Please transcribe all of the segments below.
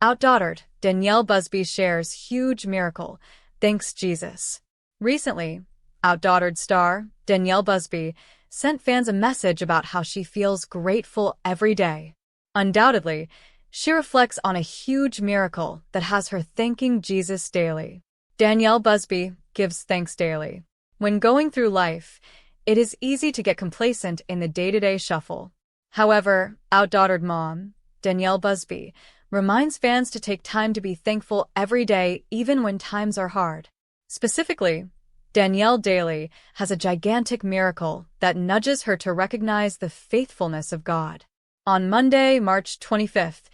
OutDaughtered, Danielle Busby shares huge miracle. Thanks Jesus. Recently, OutDaughtered star, Danielle Busby, sent fans a message about how she feels grateful every day. Undoubtedly, she reflects on a huge miracle that has her thanking Jesus daily. Danielle Busby gives thanks daily. When going through life, it is easy to get complacent in the day-to-day shuffle. However, OutDaughtered mom, Danielle Busby, reminds fans to take time to be thankful every day even when times are hard. Specifically, Danielle daily has a gigantic miracle that nudges her to recognize the faithfulness of God. On Monday, March 25th,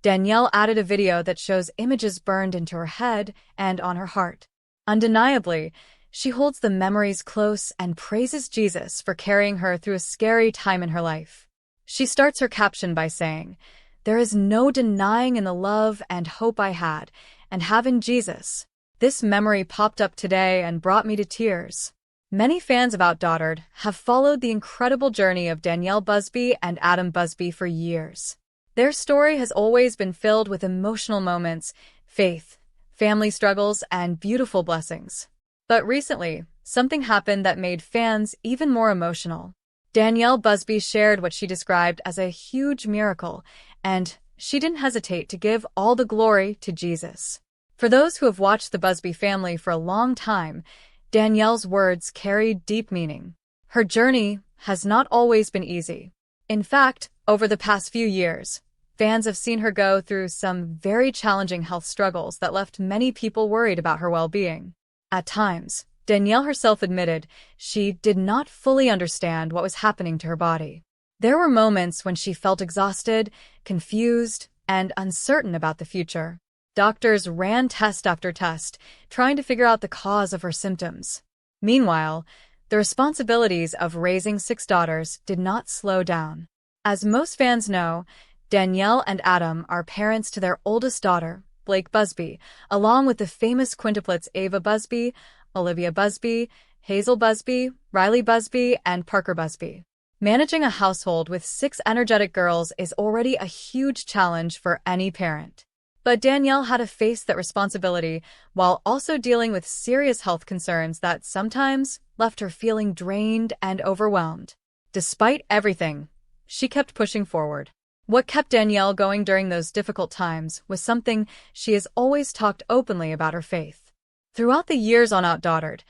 Danielle added a video that shows images burned into her head and on her heart. Undeniably, she holds the memories close and praises Jesus for carrying her through a scary time in her life. She starts her caption by saying, "There is no denying in the love and hope I had and have in Jesus. This memory popped up today and brought me to tears." Many fans of OutDaughtered have followed the incredible journey of Danielle Busby and Adam Busby for years. Their story has always been filled with emotional moments, faith, family struggles, and beautiful blessings. But recently, something happened that made fans even more emotional. Danielle Busby shared what she described as a huge miracle, and she didn't hesitate to give all the glory to Jesus. For those who have watched the Busby family for a long time, Danielle's words carry deep meaning. Her journey has not always been easy. In fact, over the past few years, fans have seen her go through some very challenging health struggles that left many people worried about her well-being. At times, Danielle herself admitted she did not fully understand what was happening to her body. There were moments when she felt exhausted, confused, and uncertain about the future. Doctors ran test after test, trying to figure out the cause of her symptoms. Meanwhile, the responsibilities of raising 6 daughters did not slow down. As most fans know, Danielle and Adam are parents to their oldest daughter, Blake Busby, along with the famous quintuplets Ava Busby, Olivia Busby, Hazel Busby, Riley Busby, and Parker Busby. Managing a household with 6 energetic girls is already a huge challenge for any parent. But Danielle had to face that responsibility while also dealing with serious health concerns that sometimes left her feeling drained and overwhelmed. Despite everything, she kept pushing forward. What kept Danielle going during those difficult times was something she has always talked openly about: her faith. Throughout the years on OutDaughtered,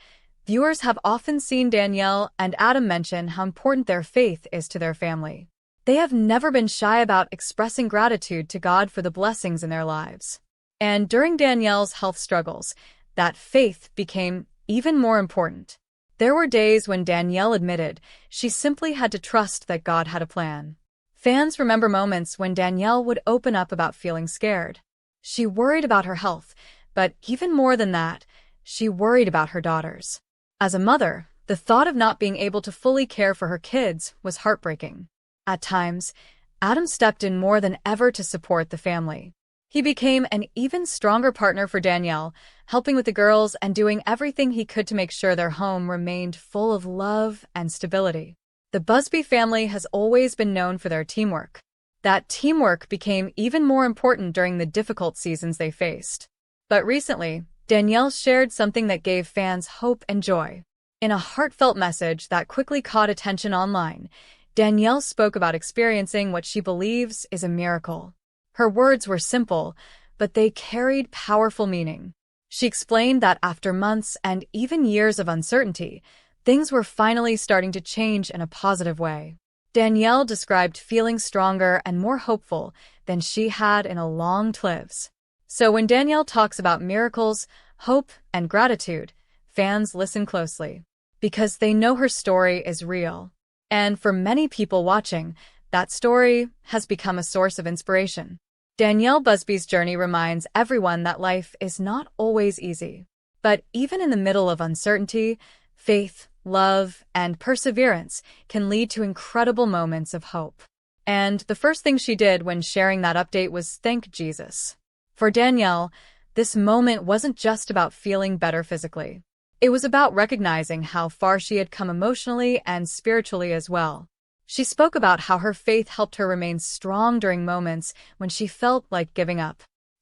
viewers have often seen Danielle and Adam mention how important their faith is to their family. They have never been shy about expressing gratitude to God for the blessings in their lives. And during Danielle's health struggles, that faith became even more important. There were days when Danielle admitted she simply had to trust that God had a plan. Fans remember moments when Danielle would open up about feeling scared. She worried about her health, but even more than that, she worried about her daughters. As a mother, the thought of not being able to fully care for her kids was heartbreaking. At times, Adam stepped in more than ever to support the family. He became an even stronger partner for Danielle, helping with the girls and doing everything he could to make sure their home remained full of love and stability. The Busby family has always been known for their teamwork. That teamwork became even more important during the difficult seasons they faced. But recently, Danielle shared something that gave fans hope and joy. In a heartfelt message that quickly caught attention online, Danielle spoke about experiencing what she believes is a miracle. Her words were simple, but they carried powerful meaning. She explained that after months and even years of uncertainty, things were finally starting to change in a positive way. Danielle described feeling stronger and more hopeful than she had in a long lives. So when Danielle talks about miracles, hope, and gratitude, fans listen closely, because they know her story is real. And for many people watching, that story has become a source of inspiration. Danielle Busby's journey reminds everyone that life is not always easy. But even in the middle of uncertainty, faith, love, and perseverance can lead to incredible moments of hope. And the first thing she did when sharing that update was thank Jesus. For Danielle, this moment wasn't just about feeling better physically. It was about recognizing how far she had come emotionally and spiritually as well. She spoke about how her faith helped her remain strong during moments when she felt like giving up.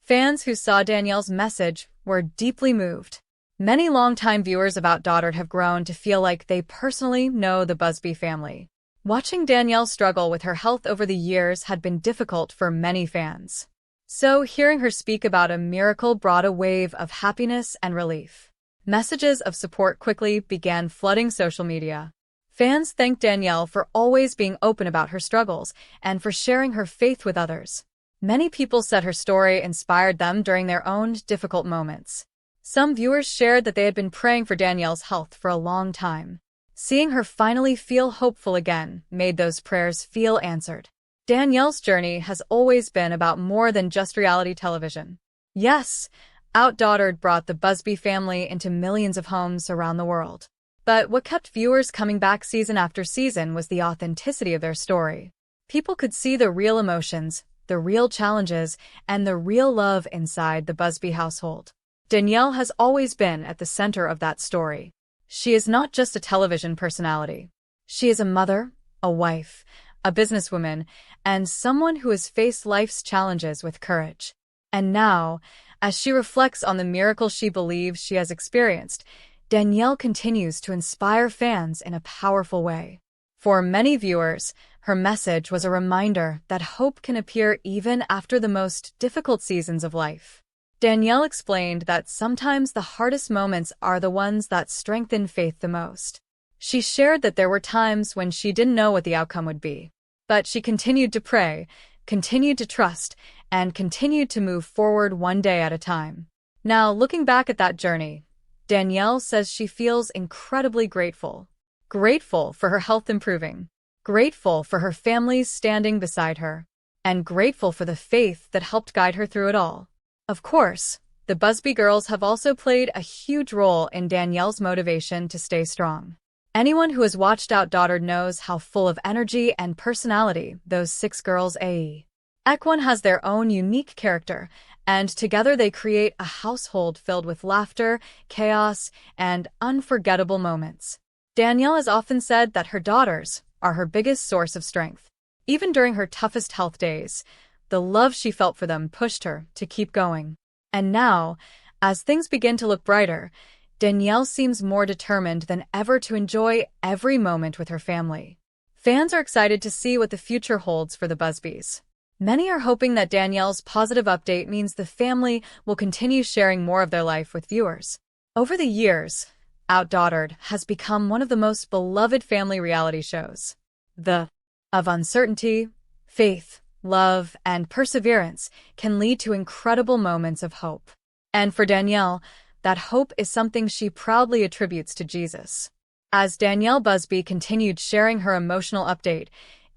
Fans who saw Danielle's message were deeply moved. Many longtime viewers of OutDaughtered have grown to feel like they personally know the Busby family. Watching Danielle struggle with her health over the years had been difficult for many fans. So, hearing her speak about a miracle brought a wave of happiness and relief. Messages of support quickly began flooding social media. Fans thanked Danielle for always being open about her struggles and for sharing her faith with others. Many people said her story inspired them during their own difficult moments. Some viewers shared that they had been praying for Danielle's health for a long time. Seeing her finally feel hopeful again made those prayers feel answered. Danielle's journey has always been about more than just reality television. Yes, OutDaughtered brought the Busby family into millions of homes around the world. But what kept viewers coming back season after season was the authenticity of their story. People could see the real emotions, the real challenges, and the real love inside the Busby household. Danielle has always been at the center of that story. She is not just a television personality. She is a mother, a wife, a businesswoman, and someone who has faced life's challenges with courage. And now, as she reflects on the miracle she believes she has experienced, Danielle continues to inspire fans in a powerful way. For many viewers, her message was a reminder that hope can appear even after the most difficult seasons of life. Danielle explained that sometimes the hardest moments are the ones that strengthen faith the most. She shared that there were times when she didn't know what the outcome would be. But she continued to pray, continued to trust, and continued to move forward one day at a time. Now, looking back at that journey, Danielle says she feels incredibly grateful. Grateful for her health improving, grateful for her family standing beside her, and grateful for the faith that helped guide her through it all. Of course, the Busby girls have also played a huge role in Danielle's motivation to stay strong. Anyone who has watched OutDaughtered knows how full of energy and personality those 6 girls are. Each one has their own unique character, and together they create a household filled with laughter, chaos, and unforgettable moments. Danielle has often said that her daughters are her biggest source of strength. Even during her toughest health days, the love she felt for them pushed her to keep going. And now, as things begin to look brighter, Danielle seems more determined than ever to enjoy every moment with her family. Fans are excited to see what the future holds for the Busbys. Many are hoping that Danielle's positive update means the family will continue sharing more of their life with viewers. Over the years, OutDaughtered has become one of the most beloved family reality shows. Of uncertainty, faith, love, and perseverance can lead to incredible moments of hope. And for Danielle, that hope is something she proudly attributes to Jesus. As Danielle Busby continued sharing her emotional update,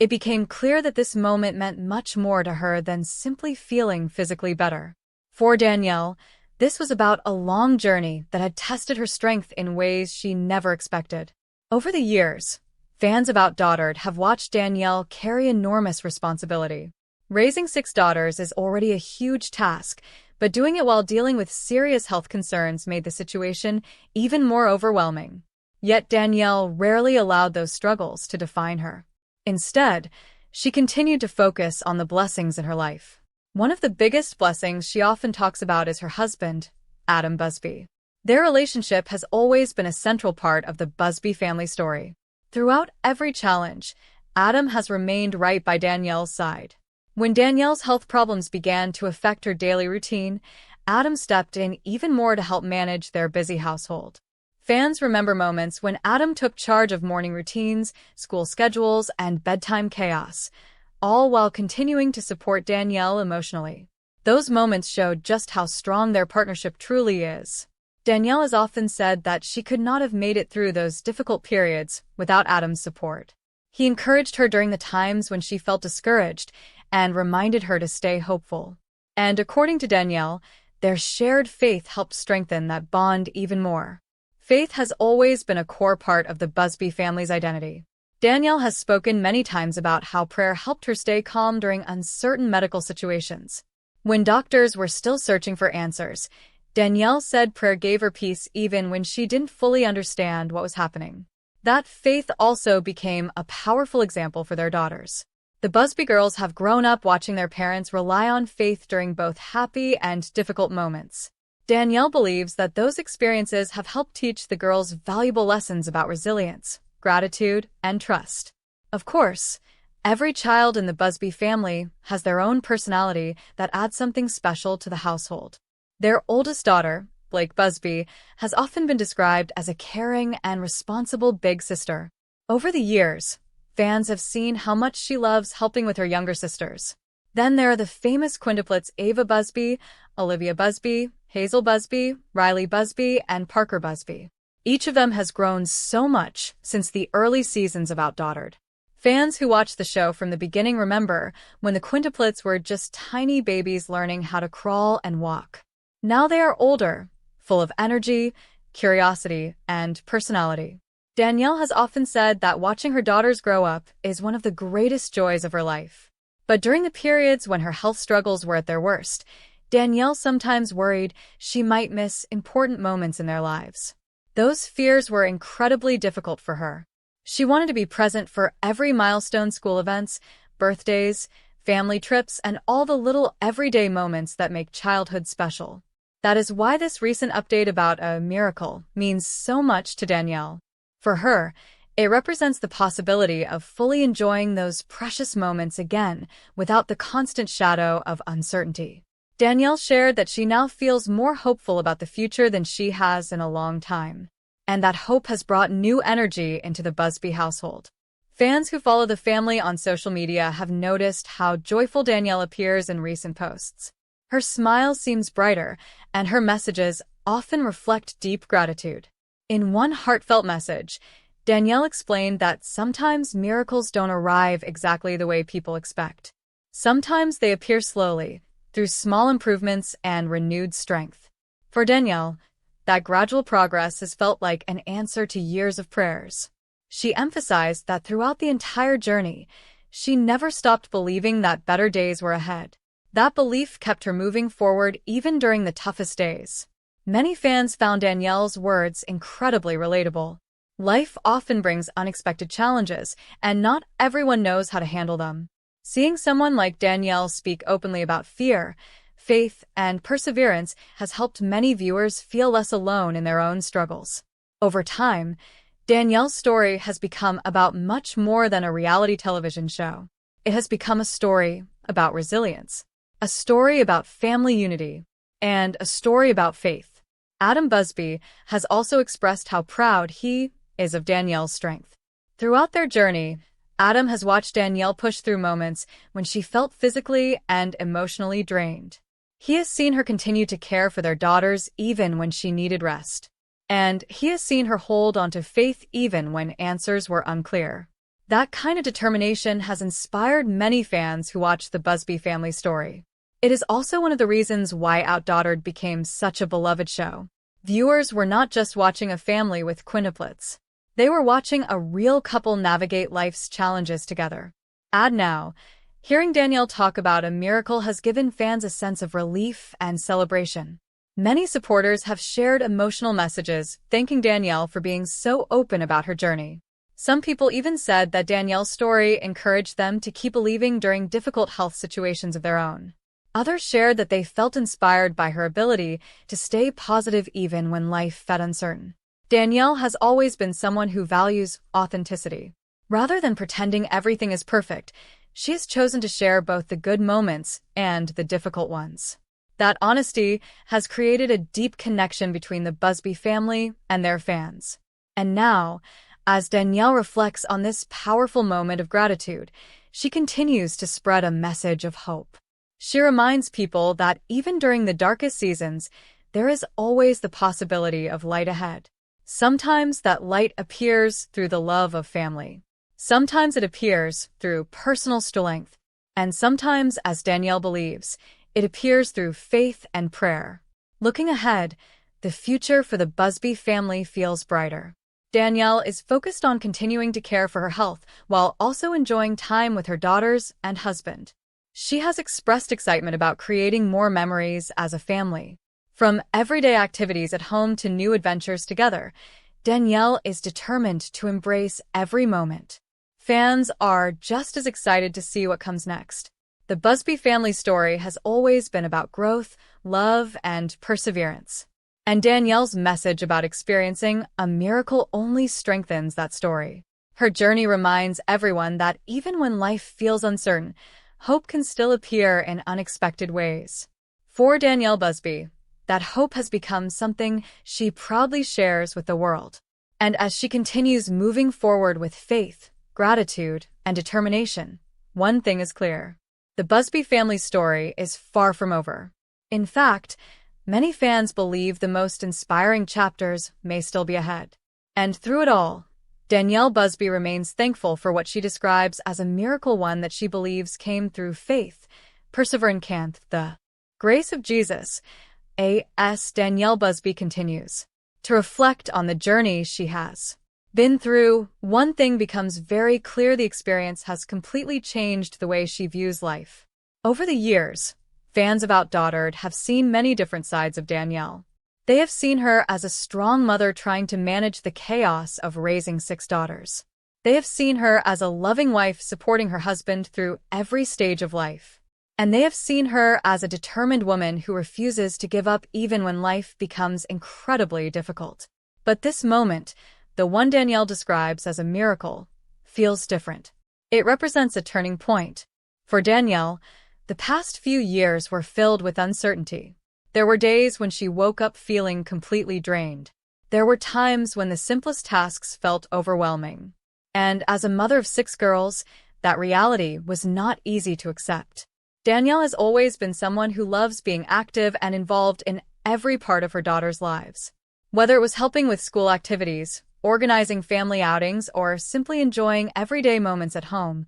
it became clear that this moment meant much more to her than simply feeling physically better. For Danielle, this was about a long journey that had tested her strength in ways she never expected. Over the years, fans of OutDaughtered have watched Danielle carry enormous responsibility. Raising 6 daughters is already a huge task, but doing it while dealing with serious health concerns made the situation even more overwhelming. Yet Danielle rarely allowed those struggles to define her. Instead, she continued to focus on the blessings in her life. One of the biggest blessings she often talks about is her husband, Adam Busby. Their relationship has always been a central part of the Busby family story. Throughout every challenge, Adam has remained right by Danielle's side. When Danielle's health problems began to affect her daily routine, Adam stepped in even more to help manage their busy household. Fans remember moments when Adam took charge of morning routines, school schedules, and bedtime chaos, all while continuing to support Danielle emotionally. Those moments showed just how strong their partnership truly is. Danielle has often said that she could not have made it through those difficult periods without Adam's support. He encouraged her during the times when she felt discouraged and reminded her to stay hopeful. And according to Danielle, their shared faith helped strengthen that bond even more. Faith has always been a core part of the Busby family's identity. Danielle has spoken many times about how prayer helped her stay calm during uncertain medical situations. When doctors were still searching for answers, Danielle said prayer gave her peace even when she didn't fully understand what was happening. That faith also became a powerful example for their daughters. The Busby girls have grown up watching their parents rely on faith during both happy and difficult moments. Danielle believes that those experiences have helped teach the girls valuable lessons about resilience, gratitude, and trust. Of course, every child in the Busby family has their own personality that adds something special to the household. Their oldest daughter, Blake Busby, has often been described as a caring and responsible big sister. Over the years, fans have seen how much she loves helping with her younger sisters. Then there are the famous quintuplets Ava Busby, Olivia Busby, Hazel Busby, Riley Busby, and Parker Busby. Each of them has grown so much since the early seasons of OutDaughtered. Fans who watched the show from the beginning remember when the quintuplets were just tiny babies learning how to crawl and walk. Now they are older, full of energy, curiosity, and personality. Danielle has often said that watching her daughters grow up is one of the greatest joys of her life. But during the periods when her health struggles were at their worst, Danielle sometimes worried she might miss important moments in their lives. Those fears were incredibly difficult for her. She wanted to be present for every milestone: school events, birthdays, family trips, and all the little everyday moments that make childhood special. That is why this recent update about a miracle means so much to Danielle. For her, it represents the possibility of fully enjoying those precious moments again without the constant shadow of uncertainty. Danielle shared that she now feels more hopeful about the future than she has in a long time, and that hope has brought new energy into the Busby household. Fans who follow the family on social media have noticed how joyful Danielle appears in recent posts. Her smile seems brighter, and her messages often reflect deep gratitude. In one heartfelt message, Danielle explained that sometimes miracles don't arrive exactly the way people expect. Sometimes they appear slowly, through small improvements and renewed strength. For Danielle, that gradual progress has felt like an answer to years of prayers. She emphasized that throughout the entire journey, she never stopped believing that better days were ahead. That belief kept her moving forward even during the toughest days. Many fans found Danielle's words incredibly relatable. Life often brings unexpected challenges, and not everyone knows how to handle them. Seeing someone like Danielle speak openly about fear, faith, and perseverance has helped many viewers feel less alone in their own struggles. Over time, Danielle's story has become about much more than a reality television show. It has become a story about resilience, a story about family unity, and a story about faith. Adam Busby has also expressed how proud he is of Danielle's strength. Throughout their journey, Adam has watched Danielle push through moments when she felt physically and emotionally drained. He has seen her continue to care for their daughters even when she needed rest. And he has seen her hold onto faith even when answers were unclear. That kind of determination has inspired many fans who watch the Busby family story. It is also one of the reasons why OutDaughtered became such a beloved show. Viewers were not just watching a family with quintuplets. They were watching a real couple navigate life's challenges together. And now, hearing Danielle talk about a miracle has given fans a sense of relief and celebration. Many supporters have shared emotional messages thanking Danielle for being so open about her journey. Some people even said that Danielle's story encouraged them to keep believing during difficult health situations of their own. Others shared that they felt inspired by her ability to stay positive even when life felt uncertain. Danielle has always been someone who values authenticity. Rather than pretending everything is perfect, she has chosen to share both the good moments and the difficult ones. That honesty has created a deep connection between the Busby family and their fans. And now, as Danielle reflects on this powerful moment of gratitude, she continues to spread a message of hope. She reminds people that even during the darkest seasons, there is always the possibility of light ahead. Sometimes that light appears through the love of family. Sometimes it appears through personal strength. And sometimes, as Danielle believes, it appears through faith and prayer. Looking ahead, the future for the Busby family feels brighter. Danielle is focused on continuing to care for her health while also enjoying time with her daughters and husband. She has expressed excitement about creating more memories as a family. From everyday activities at home to new adventures together, Danielle is determined to embrace every moment. Fans are just as excited to see what comes next. The Busby family story has always been about growth, love, and perseverance. And Danielle's message about experiencing a miracle only strengthens that story. Her journey reminds everyone that even when life feels uncertain, hope can still appear in unexpected ways. For Danielle Busby, that hope has become something she proudly shares with the world. And as she continues moving forward with faith, gratitude, and determination, one thing is clear. The Busby family story is far from over. In fact, many fans believe the most inspiring chapters may still be ahead. And through it all, Danielle Busby remains thankful for what she describes as a miracle, one that she believes came through faith, perseverance, and the grace of Jesus. As Danielle Busby continues to reflect on the journey she has been through, one thing becomes very clear: the experience has completely changed the way she views life. Over the years, fans of OutDaughtered have seen many different sides of Danielle. They have seen her as a strong mother trying to manage the chaos of raising 6 daughters. They have seen her as a loving wife supporting her husband through every stage of life. And they have seen her as a determined woman who refuses to give up even when life becomes incredibly difficult. But this moment, the one Danielle describes as a miracle, feels different. It represents a turning point. For Danielle, the past few years were filled with uncertainty. There were days when she woke up feeling completely drained. There were times when the simplest tasks felt overwhelming. And as a mother of 6 girls, that reality was not easy to accept. Danielle has always been someone who loves being active and involved in every part of her daughters' lives. Whether it was helping with school activities, organizing family outings, or simply enjoying everyday moments at home,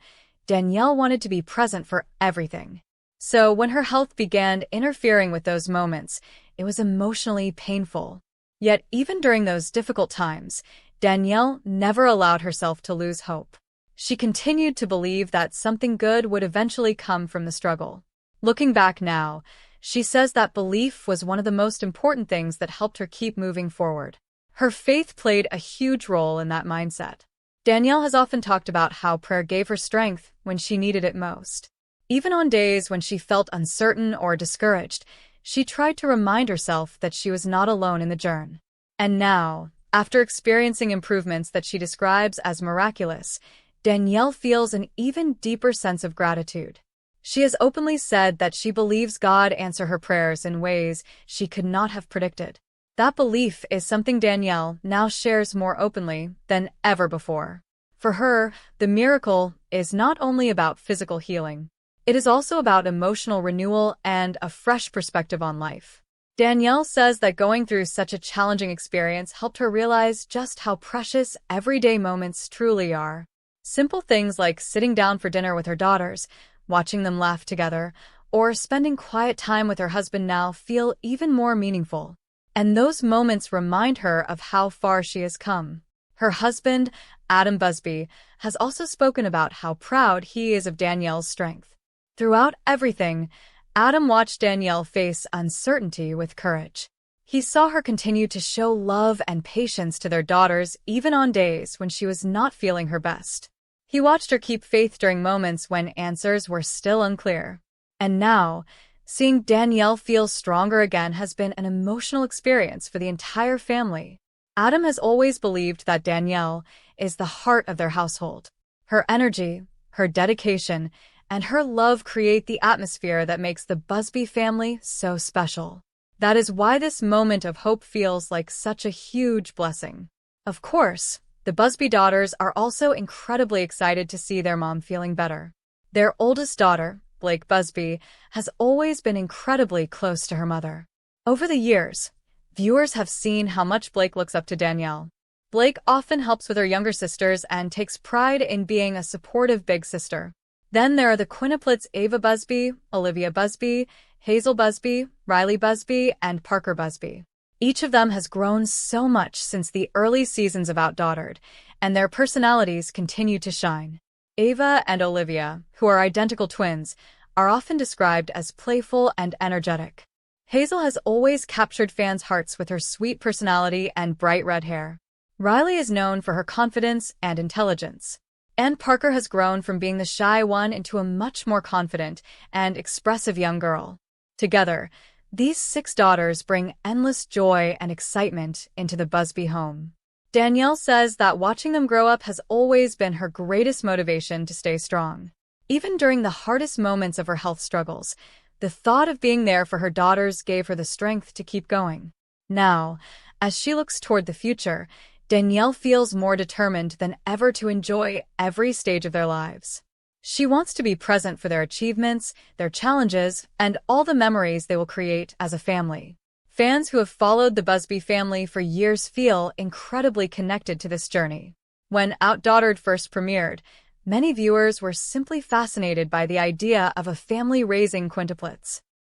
Danielle wanted to be present for everything. So when her health began interfering with those moments, it was emotionally painful. Yet even during those difficult times, Danielle never allowed herself to lose hope. She continued to believe that something good would eventually come from the struggle. Looking back now, she says that belief was one of the most important things that helped her keep moving forward. Her faith played a huge role in that mindset. Danielle has often talked about how prayer gave her strength when she needed it most. Even on days when she felt uncertain or discouraged, she tried to remind herself that she was not alone in the journey. And now, after experiencing improvements that she describes as miraculous, Danielle feels an even deeper sense of gratitude. She has openly said that she believes God answers her prayers in ways she could not have predicted. That belief is something Danielle now shares more openly than ever before. For her, the miracle is not only about physical healing. It is also about emotional renewal and a fresh perspective on life. Danielle says that going through such a challenging experience helped her realize just how precious everyday moments truly are. Simple things like sitting down for dinner with her daughters, watching them laugh together, or spending quiet time with her husband now feel even more meaningful. And those moments remind her of how far she has come. Her husband, Adam Busby, has also spoken about how proud he is of Danielle's strength. Throughout everything, Adam watched Danielle face uncertainty with courage. He saw her continue to show love and patience to their daughters even on days when she was not feeling her best. He watched her keep faith during moments when answers were still unclear. And now, seeing Danielle feel stronger again has been an emotional experience for the entire family. Adam has always believed that Danielle is the heart of their household. Her energy, her dedication, and her love create the atmosphere that makes the Busby family so special. That is why this moment of hope feels like such a huge blessing. Of course, the Busby daughters are also incredibly excited to see their mom feeling better. Their oldest daughter, Blake Busby, has always been incredibly close to her mother. Over the years, viewers have seen how much Blake looks up to Danielle. Blake often helps with her younger sisters and takes pride in being a supportive big sister. Then there are the Quintuplets: Ava Busby, Olivia Busby, Hazel Busby, Riley Busby, and Parker Busby. Each of them has grown so much since the early seasons of OutDaughtered, and their personalities continue to shine. Ava and Olivia, who are identical twins, are often described as playful and energetic. Hazel has always captured fans' hearts with her sweet personality and bright red hair. Riley is known for her confidence and intelligence. And Parker has grown from being the shy one into a much more confident and expressive young girl. Together, these 6 daughters bring endless joy and excitement into the Busby home. Danielle says that watching them grow up has always been her greatest motivation to stay strong. Even during the hardest moments of her health struggles, the thought of being there for her daughters gave her the strength to keep going. Now, as she looks toward the future, Danielle feels more determined than ever to enjoy every stage of their lives. She wants to be present for their achievements, their challenges, and all the memories they will create as a family. Fans who have followed the Busby family for years feel incredibly connected to this journey. When OutDaughtered first premiered, many viewers were simply fascinated by the idea of a family raising quintuplets.